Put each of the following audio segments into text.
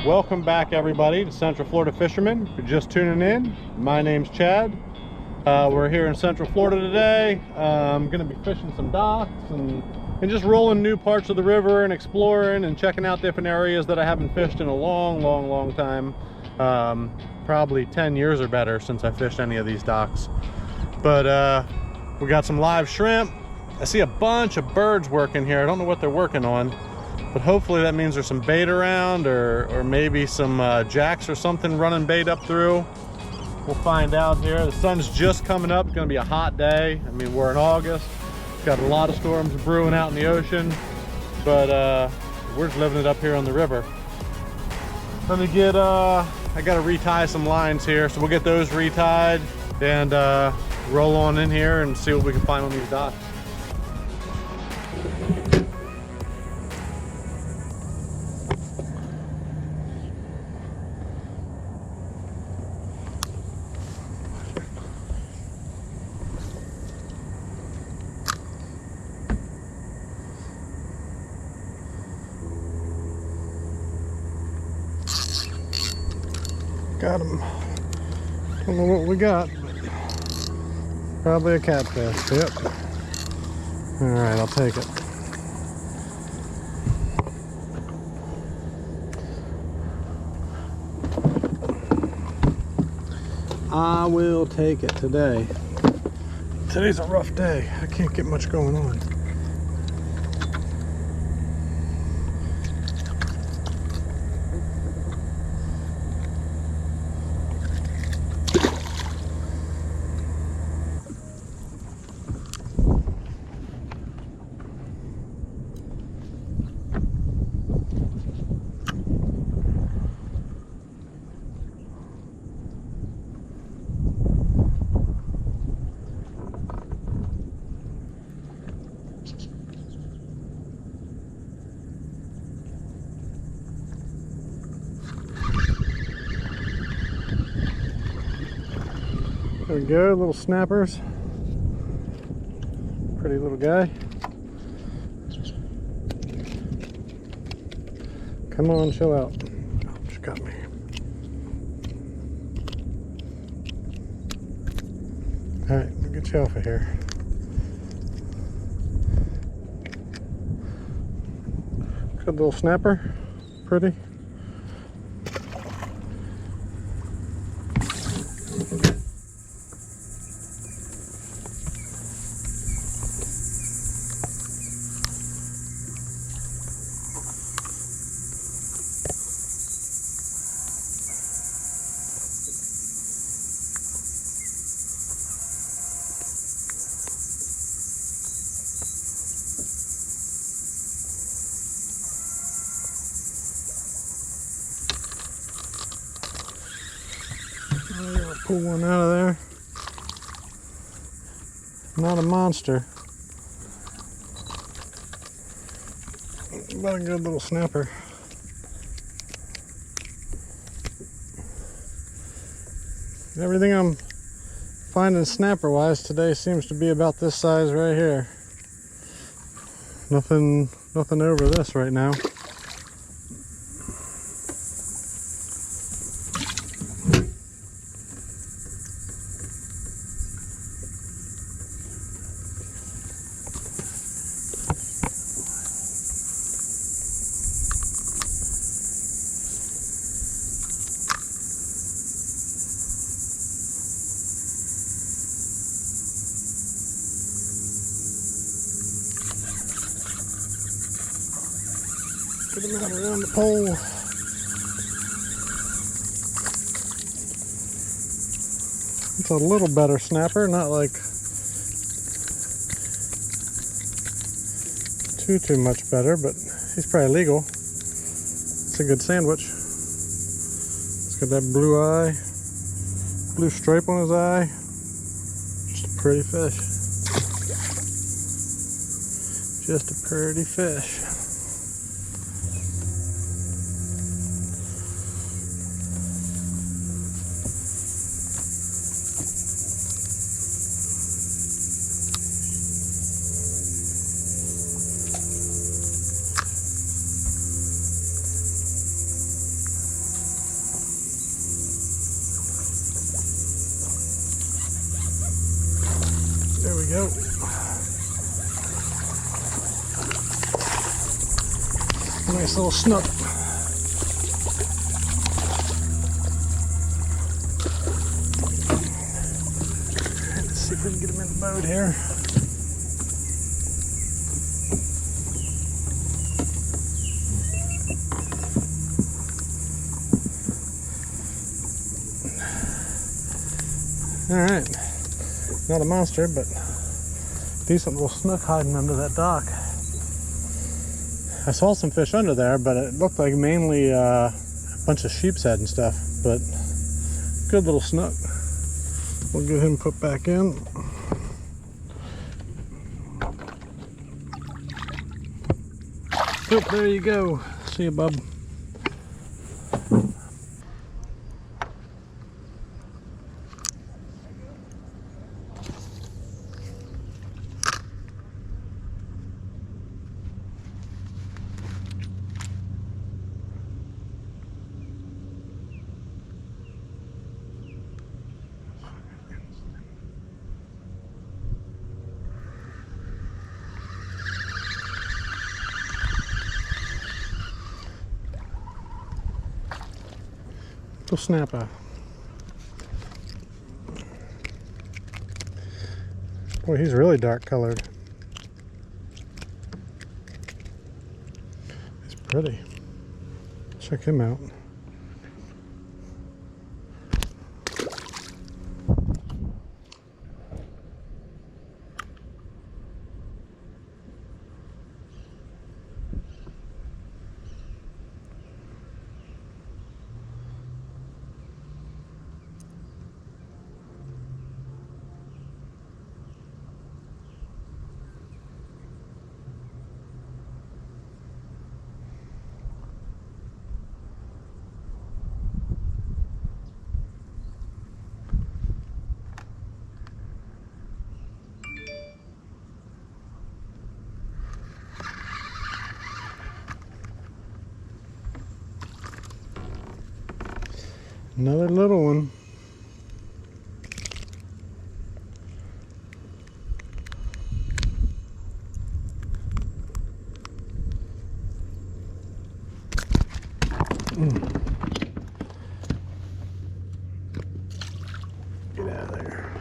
Welcome back, everybody, to Central Florida Fishermen. If you're just tuning in, my name's Chad. We're here in Central Florida today. I'm going to be fishing some docks and just rolling new parts of the river and exploring and checking out different areas that I haven't fished in a long time. Probably 10 years or better since I fished any of these docks. But we got some live shrimp. I see a bunch of birds working here. I don't know what they're working on, but hopefully that means there's some bait around or maybe some jacks or something running bait up through. We'll find out here. The sun's just coming up. It's going to be a hot day. I mean, we're in August. Got a lot of storms brewing out in the ocean, but we're just living it up here on the river. Let me get, I got to retie some lines here, so we'll get those retied and roll on in here and see what we can find on these docks. Got him. Don't know what we got, but probably a catfish. Yep. All right, I'll take it. I will take it today. Today's a rough day. I can't get much going on. There we go, little snappers. Pretty little guy. Come on, chill out. Oh, she got me. All right, let me get you off of here. Good little snapper, pretty. Pull one out of there. Not a monster, but a good little snapper. Everything I'm finding snapper wise today seems to be about this size right here. Nothing over this right now. Get him out around the pole. It's a little better snapper, not like too much better, but he's probably legal. It's a good sandwich. It's got that blue eye, blue stripe on his eye. Just a pretty fish. Just a pretty fish. go. Nice little snook. Let's see if we can get him in the boat here. All right, not a monster, but decent little snook hiding under that dock. I saw some fish under there, but it looked like mainly a bunch of sheep's head and stuff, but good little snook. We'll get him put back in. Oh, there you go. See you, bub. Little snapper. Boy, he's really dark colored. He's pretty. Check him out. Another little one. Get out of there.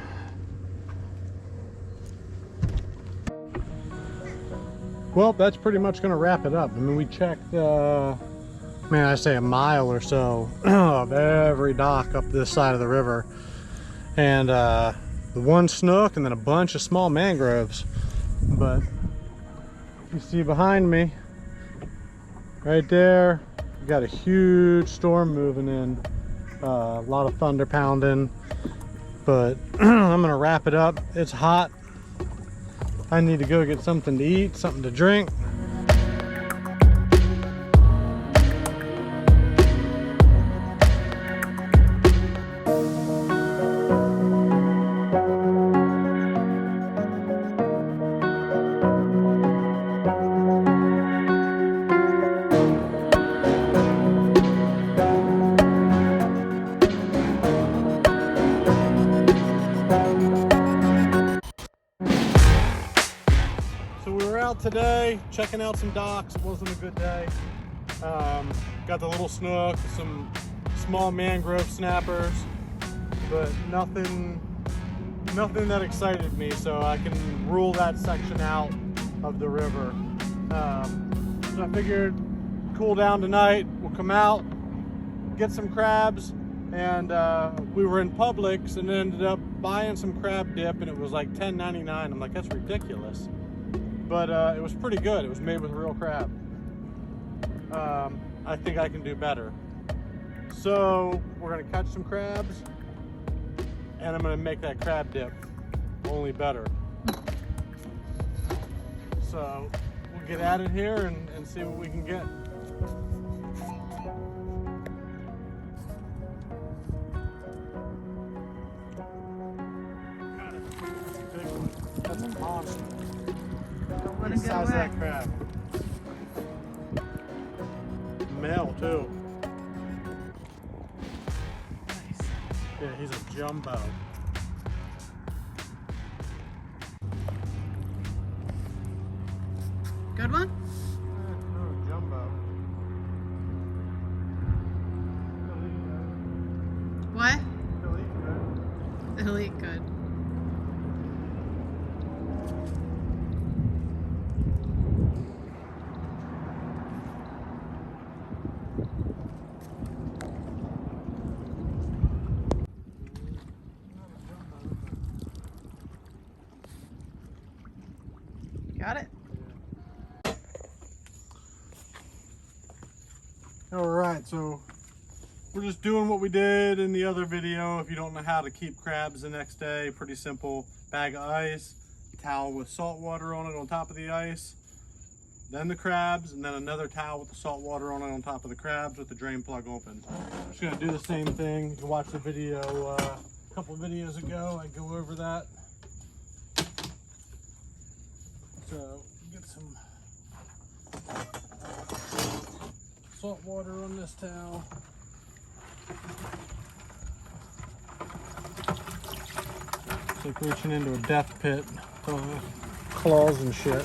Well, that's pretty much going to wrap it up. I mean, we checked man, I say a mile or so of every dock up this side of the river, and the one snook and then a bunch of small mangroves. But you see behind me right there, we got a huge storm moving in, a lot of thunder pounding. But I'm gonna wrap it up. It's hot. I need to go get something to eat, something to drink. Today, checking out some docks. It wasn't a good day. Got the little snook, some small mangrove snappers, but nothing that excited me, so I can rule that section out of the river. So I figured cool down tonight, we'll come out, get some crabs, and we were in Publix and ended up buying some crab dip, and it was like $10.99. I'm like, that's ridiculous. But it was pretty good. It was made with real crab. I think I can do better. So we're gonna catch some crabs, and I'm gonna make that crab dip only better. So we'll get at it here and see what we can get. That's a big one. That's a monster. What a Size of that crab. Male too. Nice. Yeah, he's a jumbo. Good one? No, jumbo. What? He'll eat good. He'll eat good. Got it? Alright, so we're just doing what we did in the other video. If you don't know how to keep crabs the next day, pretty simple. Bag of ice, towel with salt water on it on top of the ice, then the crabs, and then another towel with the salt water on it on top of the crabs with the drain plug open. I'm just gonna do the same thing. You can watch the video a couple videos ago. I go over that. So get some salt water on this towel. It's like reaching into a death pit. Claws and shit.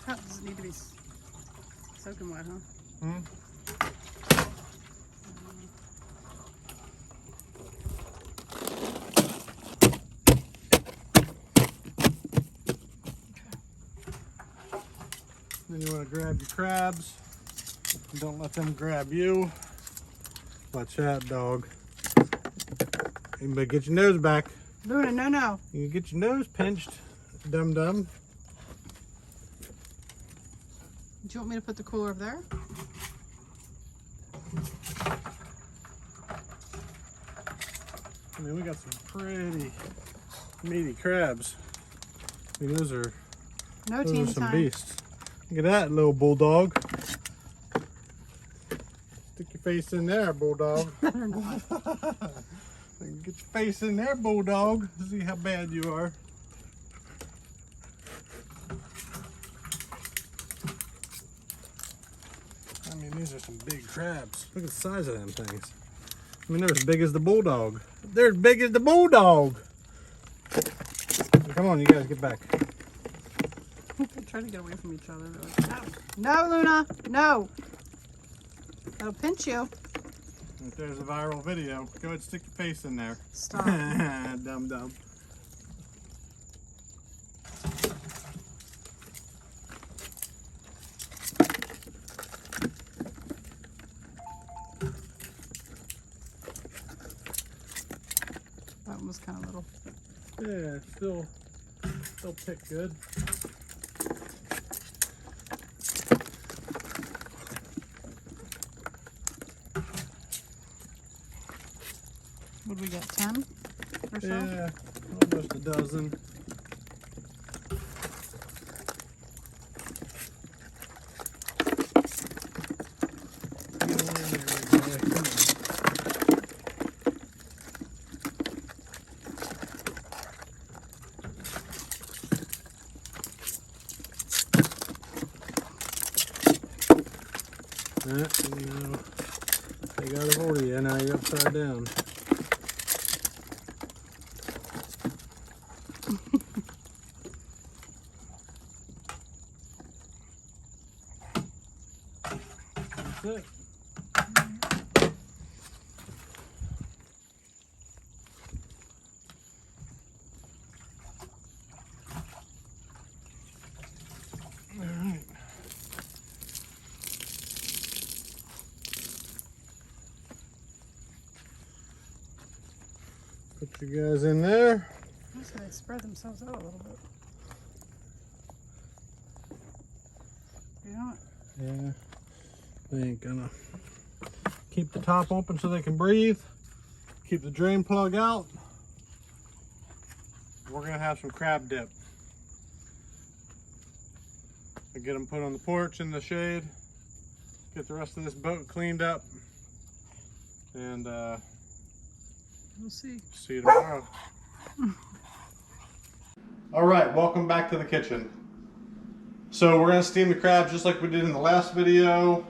How does it need to be soaking wet, huh? Hmm? Then you want to grab your crabs. Don't let them grab you. Watch that, dog. You better get your nose back. Luna, no, no. You get your nose pinched, dum-dum. Do you want me to put the cooler up there? I mean, we got some pretty meaty crabs. I mean, those are No some time. beasts. Look at that little bulldog. Stick your face in there, bulldog. Get your face in there, bulldog. See how bad you are. I mean, these are some big crabs. Look at the size of them things. I mean, they're as big as the bulldog. They're as big as the bulldog. Come on, you guys get back. They're trying to get away from each other. They're like, no. No, Luna, no. That'll pinch you. If there's a viral video, go ahead and stick your face in there. Stop. Dumb dumb. That one was kind of little. Yeah, still pick good. What did we get, 10 or so? Yeah, almost a dozen. Get on in there, big boy. Come on. You know, they got a hold of you, now you're upside down. That's it. All right. Put you guys in there. So they spread themselves out a little bit. You know what? Yeah, they ain't gonna. Keep the top open so they can breathe. Keep the drain plug out. We're gonna have some crab dip. I get them put on the porch in the shade. Get the rest of this boat cleaned up. And We'll see. see you tomorrow. All right, welcome back to the kitchen. So we're gonna steam the crabs just like we did in the last video,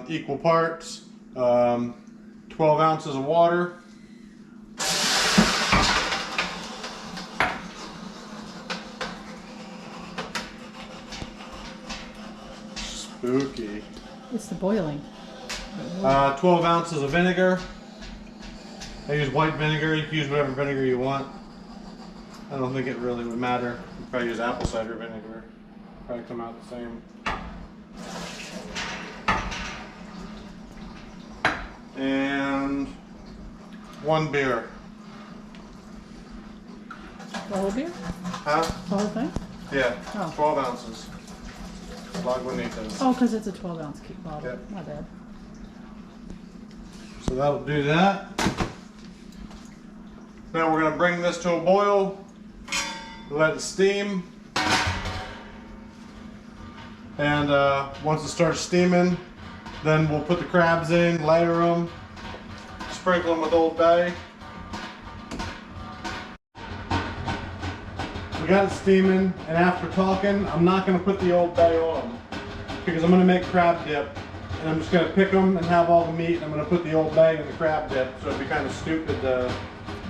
equal parts, 12 ounces of water. Spooky. It's the boiling. 12 ounces of vinegar. I use white vinegar. You can use whatever vinegar you want. I don't think it really would matter. You probably use apple cider vinegar. Probably come out the same. And 1 beer. The whole beer? Huh? The whole thing? Yeah. Oh. 12 ounces. Lagunitas. Oh, because it's a 12-ounce bottle. Yep. My bad. So that'll do that. Now we're going to bring this to a boil, let it steam, and once it starts steaming, then we'll put the crabs in, layer them, sprinkle them with Old Bay. We got it steaming, and after talking, I'm not going to put the Old Bay on because I'm going to make crab dip. And I'm just going to pick them and have all the meat, and I'm going to put the Old Bay in the crab dip, so it'd be kind of stupid to...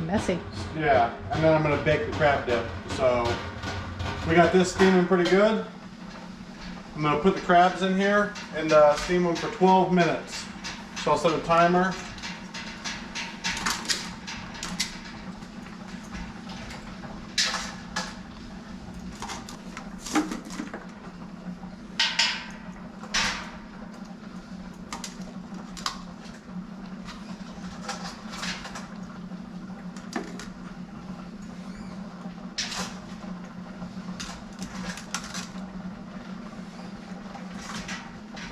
Messy. Yeah, and then I'm going to bake the crab dip. So we got this steaming pretty good. I'm going to put the crabs in here and steam them for 12 minutes. So I'll set a timer.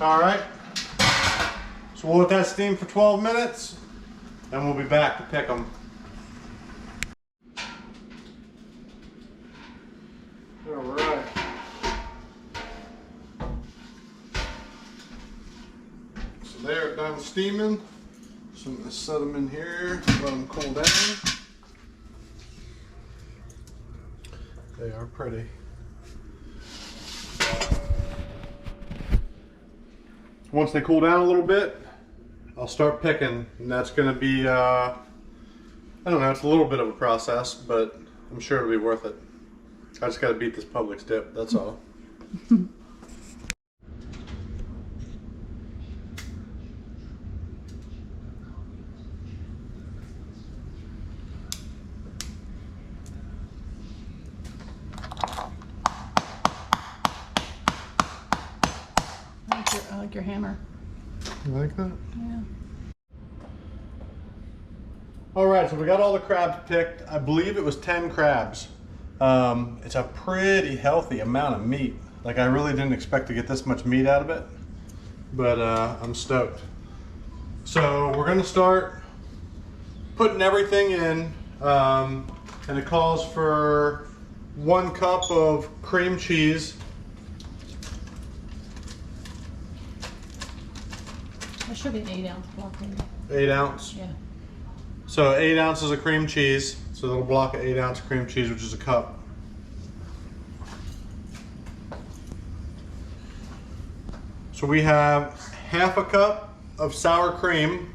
All right, so we'll let that steam for 12 minutes, and we'll be back to pick them. All right. So they're done steaming. So I'm going to set them in here, let them cool down. They are pretty. Once they cool down a little bit, I'll start picking, and that's going to be, I don't know, it's a little bit of a process, but I'm sure it'll be worth it. I just got to beat this Publix dip, that's all. I like your hammer. You like that? Yeah. All right, so we got all the crabs picked. I believe it was 10 crabs. It's a pretty healthy amount of meat. Like, I really didn't expect to get this much meat out of it, but I'm stoked. So we're gonna start putting everything in, and it calls for 1 cup of cream cheese. That should be an 8-ounce block, maybe. 8 ounce. Yeah. So 8 ounces of cream cheese. So that'll block an 8 ounce cream cheese, which is a cup. So we have 1/2 cup of sour cream.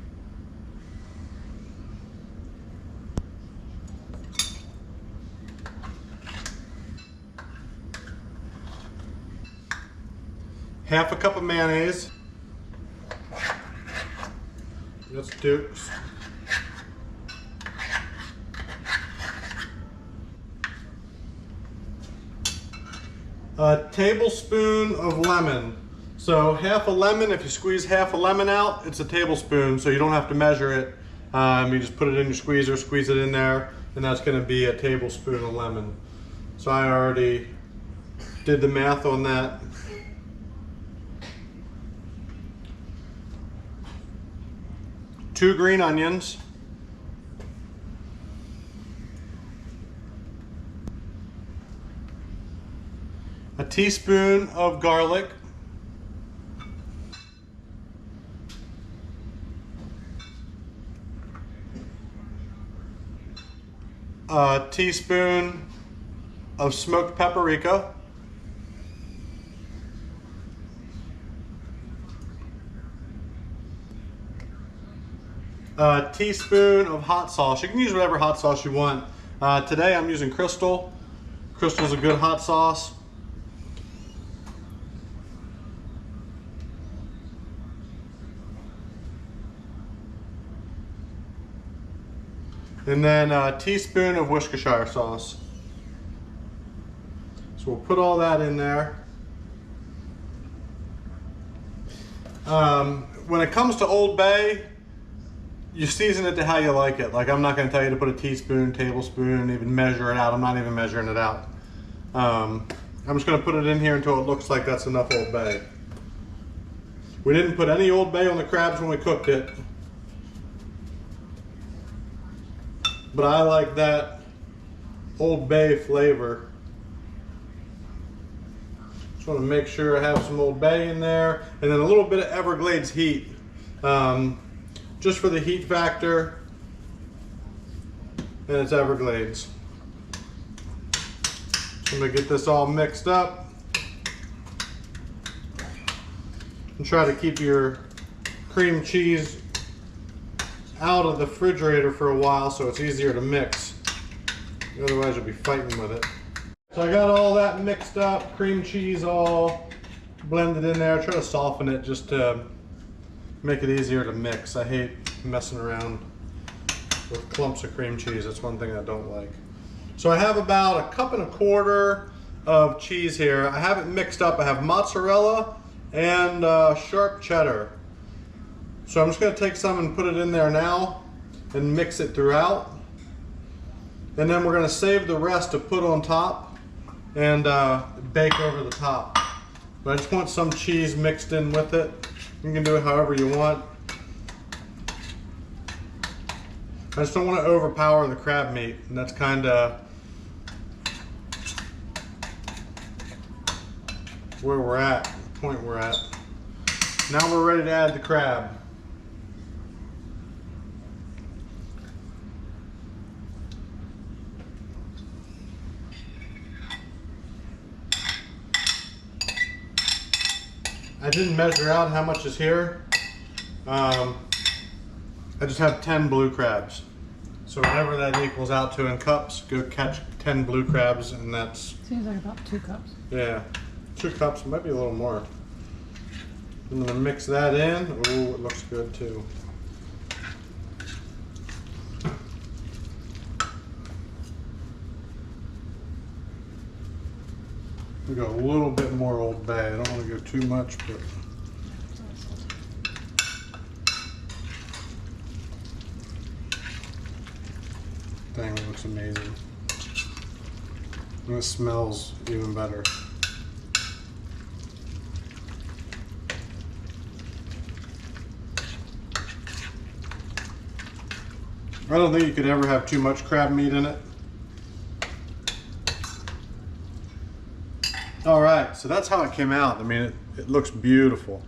Half a cup of mayonnaise. That's Duke's. A tablespoon of lemon. So half a lemon, if you squeeze half a lemon out, it's a tablespoon, so you don't have to measure it. You just put it in your squeezer, squeeze it in there, and that's gonna be a tablespoon of lemon. So I already did the math on that. Two green onions. A teaspoon of garlic. A teaspoon of smoked paprika. A teaspoon of hot sauce. You can use whatever hot sauce you want. Today I'm using Crystal. Crystal's a good hot sauce. And then a teaspoon of Worcestershire sauce. So we'll put all that in there. When it comes to Old Bay, you season it to how you like it. Like, I'm not gonna tell you to put a teaspoon, tablespoon, even measure it out. I'm not even measuring it out. I'm just gonna put it in here until it looks like that's enough Old Bay. We didn't put any Old Bay on the crabs when we cooked it, but I like that Old Bay flavor. Just want to make sure I have some Old Bay in there, and then a little bit of Everglades heat, just for the heat factor. And it's Everglades. I'm gonna get this all mixed up and try to keep your cream cheese out of the refrigerator for a while so it's easier to mix. Otherwise you'll be fighting with it. So I got all that mixed up, cream cheese all blended in there. Try to soften it just to make it easier to mix. I hate messing around with clumps of cream cheese. That's one thing I don't like. So I have about 1.25 cups of cheese here. I have it mixed up. I have mozzarella and sharp cheddar. So I'm just gonna take some and put it in there now and mix it throughout. And then we're gonna save the rest to put on top and bake over the top. But I just want some cheese mixed in with it. You can do it however you want. I just don't want to overpower the crab meat, and that's kind of where we're at, the point we're at. Now we're ready to add the crab. I didn't measure out how much is here. I just have 10 blue crabs. So whatever that equals out to in cups, go catch 10 blue crabs, and that's... Seems like about 2 cups. Yeah, 2 cups, might be a little more. I'm gonna mix that in. Oh, it looks good too. We got a little bit more Old Bay. I don't want to go too much, but dang, it looks amazing. And it smells even better. I don't think you could ever have too much crab meat in it. All right, so that's how it came out. I mean, it looks beautiful.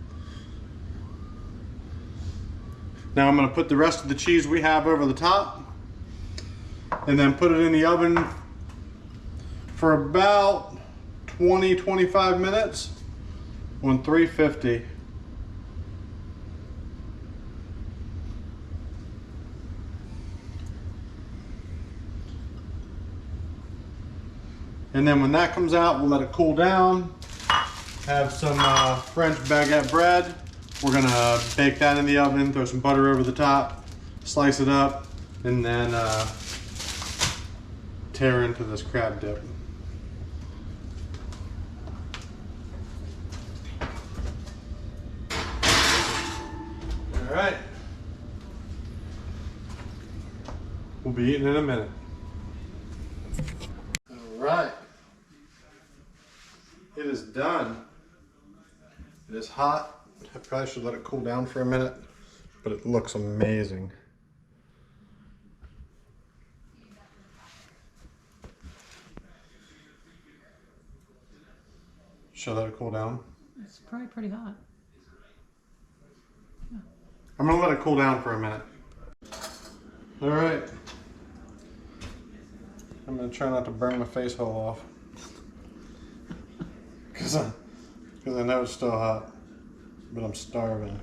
Now I'm gonna put the rest of the cheese we have over the top and then put it in the oven for about 20-25 minutes on 350. And then when that comes out, we'll let it cool down. Have some French baguette bread. We're gonna bake that in the oven, throw some butter over the top, slice it up, and then tear into this crab dip. All right. We'll be eating in a minute. All right. It is done. It is hot. I probably should let it cool down for a minute, but it looks amazing. Should I let it cool down? It's probably pretty hot. Yeah. I'm gonna let it cool down for a minute. All right. I'm gonna try not to burn my face hole off. Cause I know it's still hot, but I'm starving.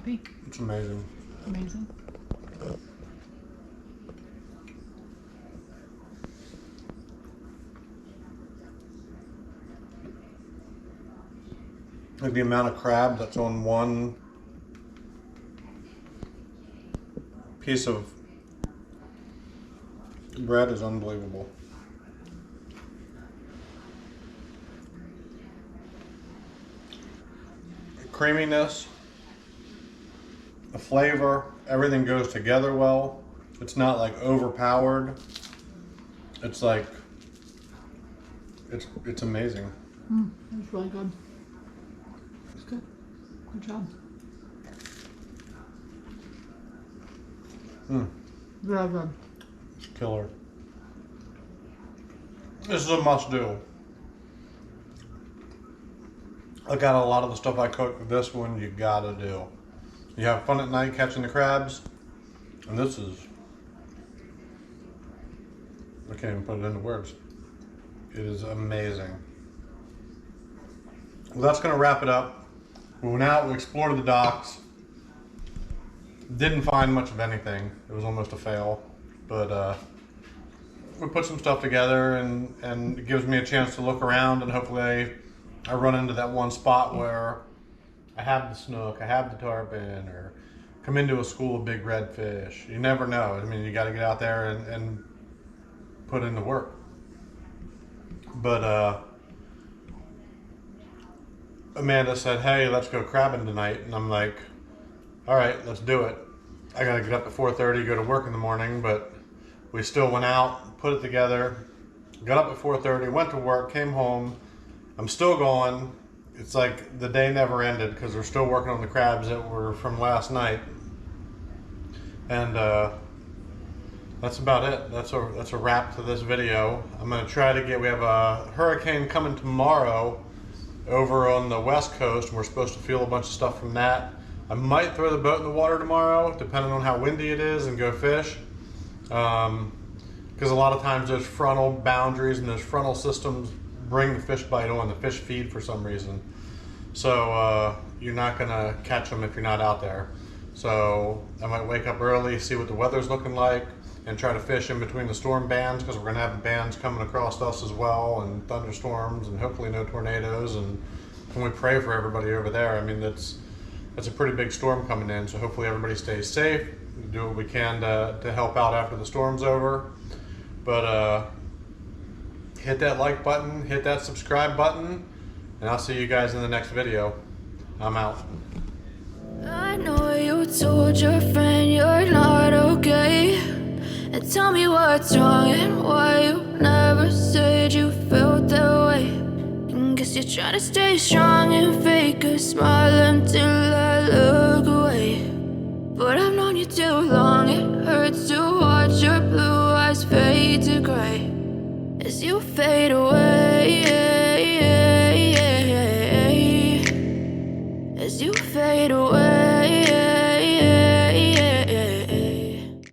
happy? It's amazing. Amazing. Like the amount of crab that's on one piece of bread is unbelievable. The creaminess, the flavor, everything goes together well. It's not like overpowered. It's like, it's amazing. It's really good. It's good. Good job. Very good. It's killer. This is a must do. I got a lot of the stuff I cook. This one you gotta do. You have fun at night catching the crabs, and this is, I can't even put it into words. It is amazing. Well, that's gonna wrap it up. We went out, we explored the docks. Didn't find much of anything. It was almost a fail, but we put some stuff together, and it gives me a chance to look around, and hopefully I run into that one spot where I have the snook, I have the tarpon, or come into a school of big redfish. You never know. I mean, you got to get out there and put in the work. But Amanda said, hey, let's go crabbing tonight. And I'm like, all right, let's do it. I got to get up at 4:30, go to work in the morning, but we still went out, put it together, got up at 4:30, went to work, came home. I'm still going. It's like the day never ended because we're still working on the crabs that were from last night. And that's about it. That's a wrap to this video. I'm gonna try to get, we have a hurricane coming tomorrow over on the west coast, and we're supposed to feel a bunch of stuff from that. I might throw the boat in the water tomorrow, depending on how windy it is, and go fish. Because a lot of times those frontal boundaries and those frontal systems bring the fish bite on, the fish feed for some reason. So you're not gonna catch them if you're not out there. So I might wake up early, see what the weather's looking like, and try to fish in between the storm bands, because we're gonna have the bands coming across us as well, and thunderstorms, and hopefully no tornadoes. And we pray for everybody over there. I mean, that's a pretty big storm coming in, so hopefully everybody stays safe. We do what we can to help out after the storm's over. But hit that like button, hit that subscribe button, and I'll see you guys in the next video. I'm out. I know you told your friend you're not okay, and tell me what's wrong and why you never said you felt that way. And guess you're trying to stay strong and fake a smile until I look away. But I've known you too long, it hurts to watch your blue eyes fade to gray as you fade away.